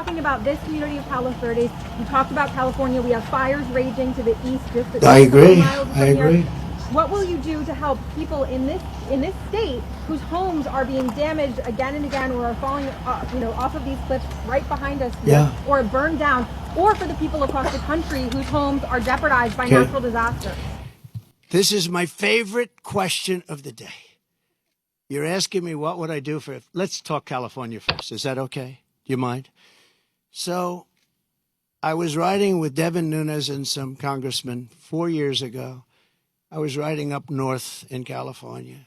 talking about this community of Palos Verdes. You talked about California. We have fires raging to the east, just I a couple agree. miles from I here. agree. What will you do to help people in this state whose homes are being damaged again and again, or are falling, off of these cliffs right behind us here, Yeah. or burned down, or for the people across the country whose homes are jeopardized by natural disaster? This is my favorite question of the day. You're asking me what would I do for. Let's talk California first. Is that okay? Do you mind? So, I was riding with Devin Nunes and some congressmen 4 years ago. I was riding up north in California,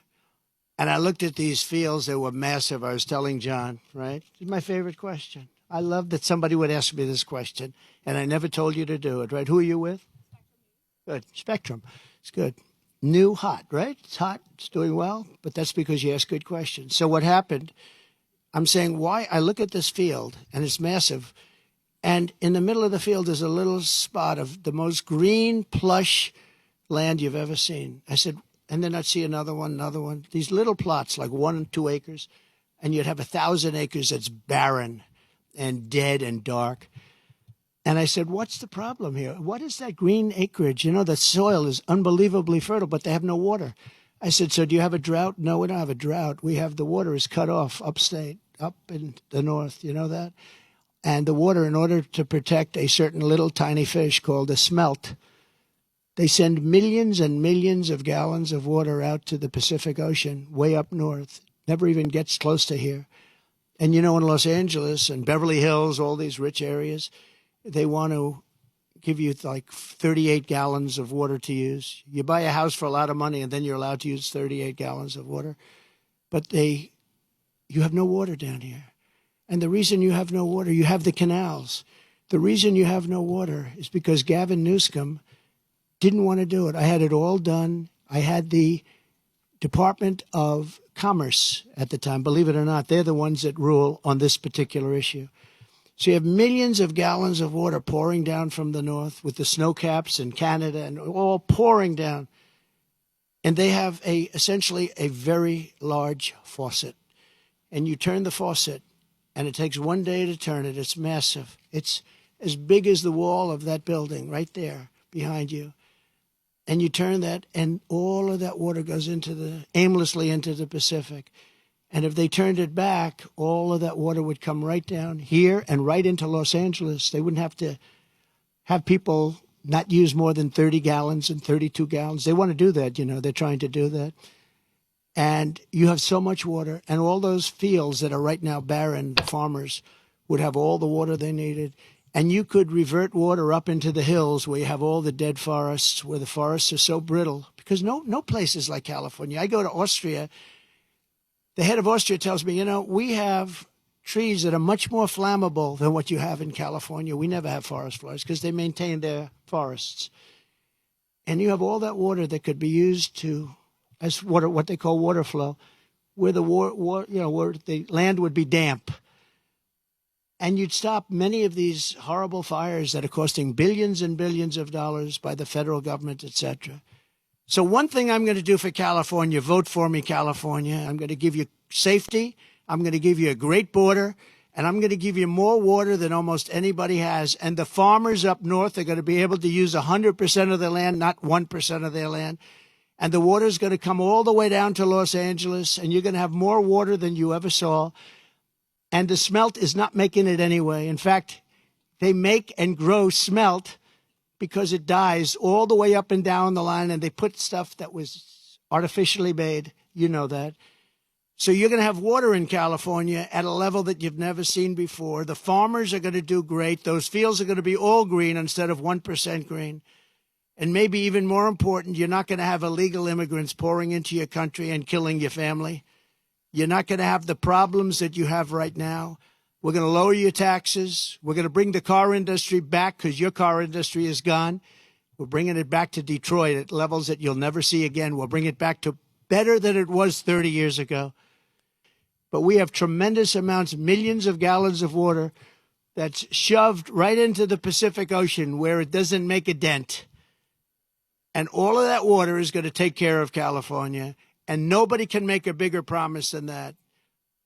and I looked at these fields. They were massive. I was telling John, right? It's my favorite question. I love that somebody would ask me this question, and I never told you to do it, right? Who are you with? Good. Spectrum. It's good. New, hot, right? It's hot. It's doing well, but that's because you ask good questions. So what happened, I'm saying why I look at this field, and it's massive, and in the middle of the field is a little spot of the most green, plush land you've ever seen. I said, and then I'd see another one, these little plots, like 1 and 2 acres, and you'd have 1,000 acres that's barren and dead and dark. And I said, what's the problem here? What is that green acreage? You know, the soil is unbelievably fertile, but they have no water. I said, so do you have a drought? No, we don't have a drought. We have the water is cut off upstate, up in the north. You know that? And the water, in order to protect a certain little tiny fish called a smelt, they send millions and millions of gallons of water out to the Pacific Ocean, way up north. Never even gets close to here. And you know, in Los Angeles and Beverly Hills, all these rich areas, they want to give you like 38 gallons of water to use. You buy a house for a lot of money, and then you're allowed to use 38 gallons of water. But you have no water down here. And the reason you have no water, you have the canals. The reason you have no water is because Gavin Newsom didn't want to do it. I had it all done. I had the Department of Commerce at the time. Believe it or not, they're the ones that rule on this particular issue. So you have millions of gallons of water pouring down from the north with the snow caps in Canada and all pouring down. And they have essentially a very large faucet. And you turn the faucet, and it takes 1 day to turn it. It's massive. It's as big as the wall of that building right there behind you. And you turn that, and all of that water goes aimlessly into the Pacific. And if they turned it back, all of that water would come right down here and right into Los Angeles. They wouldn't have to have people not use more than 30 gallons and 32 gallons. They want to do that, you know. They're trying to do that. And you have so much water, and all those fields that are right now barren, the farmers would have all the water they needed. And you could revert water up into the hills where you have all the dead forests, where the forests are so brittle, because no place is like California. I go to Austria. The head of Austria tells me, you know, we have trees that are much more flammable than what you have in California. We never have forest fires because they maintain their forests. And you have all that water that could be used as water, what they call water flow, where where the land would be damp. And you'd stop many of these horrible fires that are costing billions and billions of dollars by the federal government, etc. So one thing I'm going to do for California, vote for me, California. I'm going to give you safety. I'm going to give you a great border. And I'm going to give you more water than almost anybody has. And the farmers up north are going to be able to use 100% of their land, not 1% of their land. And the water is going to come all the way down to Los Angeles. And you're going to have more water than you ever saw. And the smelt is not making it anyway. In fact, they make and grow smelt because it dies all the way up and down the line, and they put stuff that was artificially made. You know that. So you're going to have water in California at a level that you've never seen before. The farmers are going to do great. Those fields are going to be all green instead of 1% green. And maybe even more important, you're not going to have illegal immigrants pouring into your country and killing your family. You're not going to have the problems that you have right now. We're going to lower your taxes. We're going to bring the car industry back because your car industry is gone. We're bringing it back to Detroit at levels that you'll never see again. We'll bring it back to better than it was 30 years ago. But we have tremendous amounts, millions of gallons of water that's shoved right into the Pacific Ocean where it doesn't make a dent. And all of that water is going to take care of California. And nobody can make a bigger promise than that.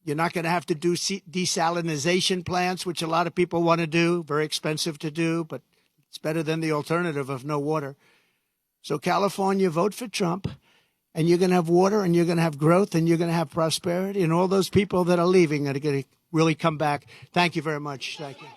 You're not going to have to do desalination plants, which a lot of people want to do. Very expensive to do, but it's better than the alternative of no water. So California, vote for Trump, and you're going to have water, and you're going to have growth, and you're going to have prosperity, and all those people that are leaving are going to really come back. Thank you very much. Thank you.